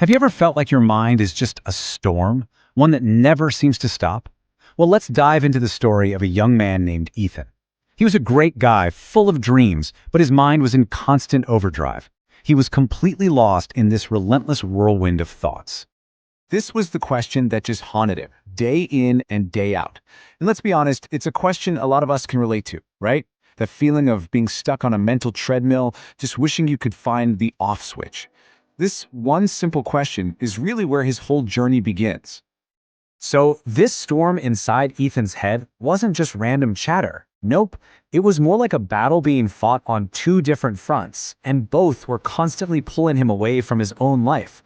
Have you ever felt like your mind is just a storm, one that never seems to stop? Well, let's dive into the story of a young man named Ethan. He was a great guy, full of dreams, but his mind was in constant overdrive. He was completely lost in this relentless whirlwind of thoughts. This was the question that just haunted him, day in and day out. And let's be honest, it's a question a lot of us can relate to, right? The feeling of being stuck on a mental treadmill, just wishing you could find the off switch. This one simple question is really where his whole journey begins. So this storm inside Ethan's head wasn't just random chatter. Nope, it was more like a battle being fought on two different fronts, and both were constantly pulling him away from his own life.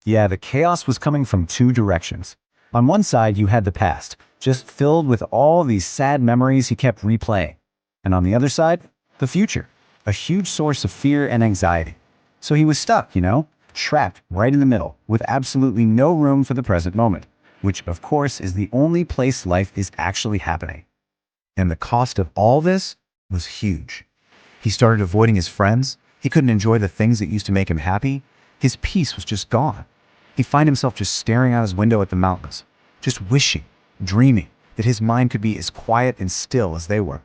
Yeah, the chaos was coming from two directions. On one side, you had the past, just filled with all these sad memories he kept replaying. And on the other side, the future, a huge source of fear and anxiety. So he was stuck, trapped right in the middle, with absolutely no room for the present moment, which of course is the only place life is actually happening. And the cost of all this was huge. He started avoiding his friends. He couldn't enjoy the things that used to make him happy. His peace was just gone. He'd find himself just staring out his window at the mountains, just wishing, dreaming that his mind could be as quiet and still as they were.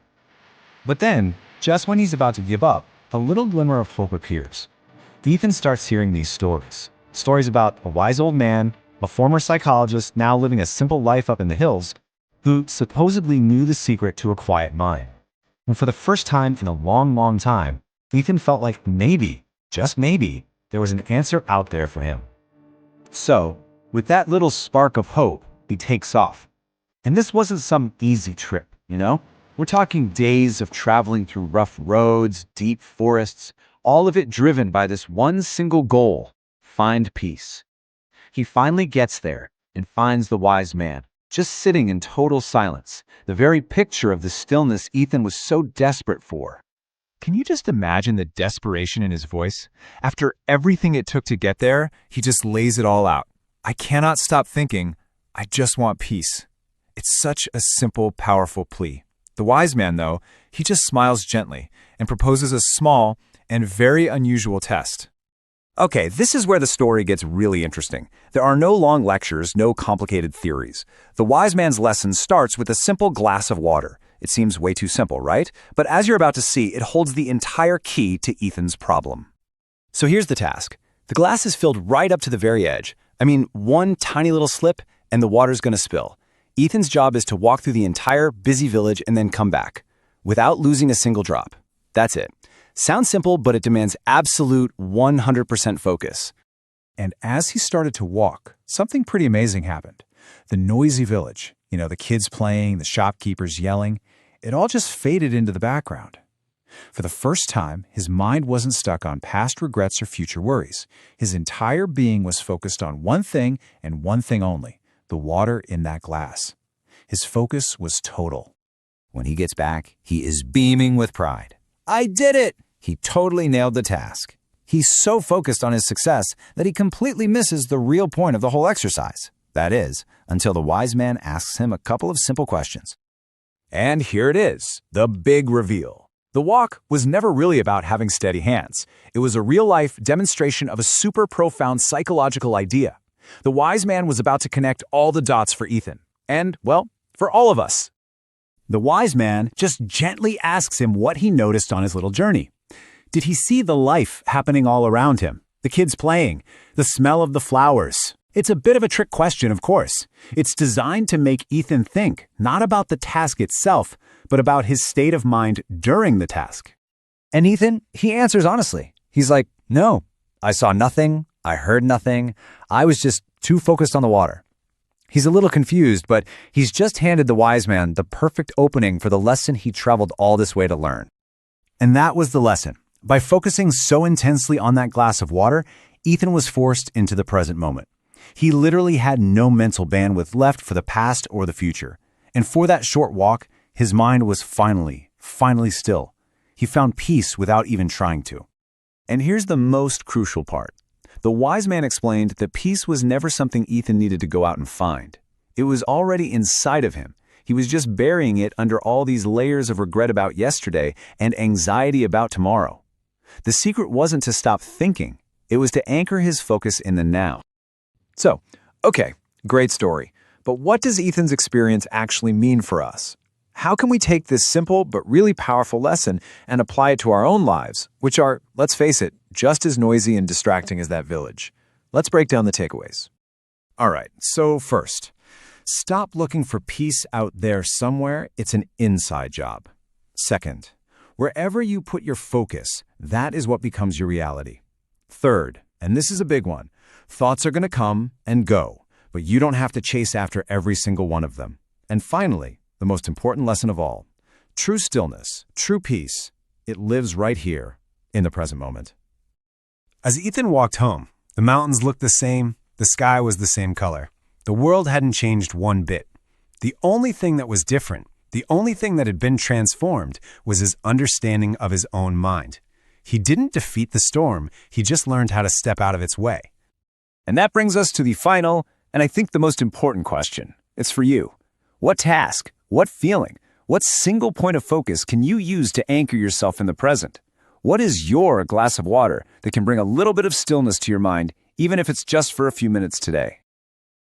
But then, just when he's about to give up, a little glimmer of hope appears. Ethan starts hearing these stories. Stories about a wise old man, a former psychologist now living a simple life up in the hills, who supposedly knew the secret to a quiet mind. And for the first time in a long, long time, Ethan felt like maybe, just maybe, there was an answer out there for him. So, with that little spark of hope, he takes off. And this wasn't some easy trip, We're talking days of traveling through rough roads, deep forests, all of it driven by this one single goal: find peace. He finally gets there and finds the wise man, just sitting in total silence, the very picture of the stillness Ethan was so desperate for. Can you just imagine the desperation in his voice? After everything it took to get there, he just lays it all out. I cannot stop thinking. I just want peace. It's such a simple, powerful plea. The wise man, though, he just smiles gently and proposes a small and very unusual test. Okay, this is where the story gets really interesting. There are no long lectures, no complicated theories. The wise man's lesson starts with a simple glass of water. It seems way too simple, right? But as you're about to see, it holds the entire key to Ethan's problem. So here's the task. The glass is filled right up to the very edge. One tiny little slip, and the water's gonna spill. Ethan's job is to walk through the entire busy village and then come back, without losing a single drop. That's it. Sounds simple, but it demands absolute 100% focus. And as he started to walk, something pretty amazing happened. The noisy village, the kids playing, the shopkeepers yelling, it all just faded into the background. For the first time, his mind wasn't stuck on past regrets or future worries. His entire being was focused on one thing and one thing only: the water in that glass. His focus was total. When he gets back, he is beaming with pride. I did it! He totally nailed the task. He's so focused on his success that he completely misses the real point of the whole exercise. That is, until the wise man asks him a couple of simple questions. And here it is, the big reveal. The walk was never really about having steady hands. It was a real-life demonstration of a super profound psychological idea. The wise man was about to connect all the dots for Ethan. And, well, for all of us. The wise man just gently asks him what he noticed on his little journey. Did he see the life happening all around him? The kids playing, the smell of the flowers? It's a bit of a trick question, of course. It's designed to make Ethan think, not about the task itself, but about his state of mind during the task. And Ethan, he answers honestly. He's like, no, I saw nothing, I heard nothing, I was just too focused on the water. He's a little confused, but he's just handed the wise man the perfect opening for the lesson he traveled all this way to learn. And that was the lesson. By focusing so intensely on that glass of water, Ethan was forced into the present moment. He literally had no mental bandwidth left for the past or the future. And for that short walk, his mind was finally still. He found peace without even trying to. And here's the most crucial part. The wise man explained that peace was never something Ethan needed to go out and find. It was already inside of him. He was just burying it under all these layers of regret about yesterday and anxiety about tomorrow. The secret wasn't to stop thinking. It was to anchor his focus in the now. So, okay, great story. But what does Ethan's experience actually mean for us? How can we take this simple but really powerful lesson and apply it to our own lives, which are, let's face it, just as noisy and distracting as that village? Let's break down the takeaways. All right, so first, stop looking for peace out there somewhere. It's an inside job. Second, wherever you put your focus, that is what becomes your reality. Third, and this is a big one, thoughts are going to come and go, but you don't have to chase after every single one of them. And finally, the most important lesson of all, true stillness, true peace, it lives right here in the present moment. As Ethan walked home, the mountains looked the same, the sky was the same color. The world hadn't changed one bit. The only thing that was different, the only thing that had been transformed, was his understanding of his own mind. He didn't defeat the storm, he just learned how to step out of its way. And that brings us to the final, and I think the most important question. It's for you. What task, what feeling, what single point of focus can you use to anchor yourself in the present? What is your glass of water that can bring a little bit of stillness to your mind, even if it's just for a few minutes today?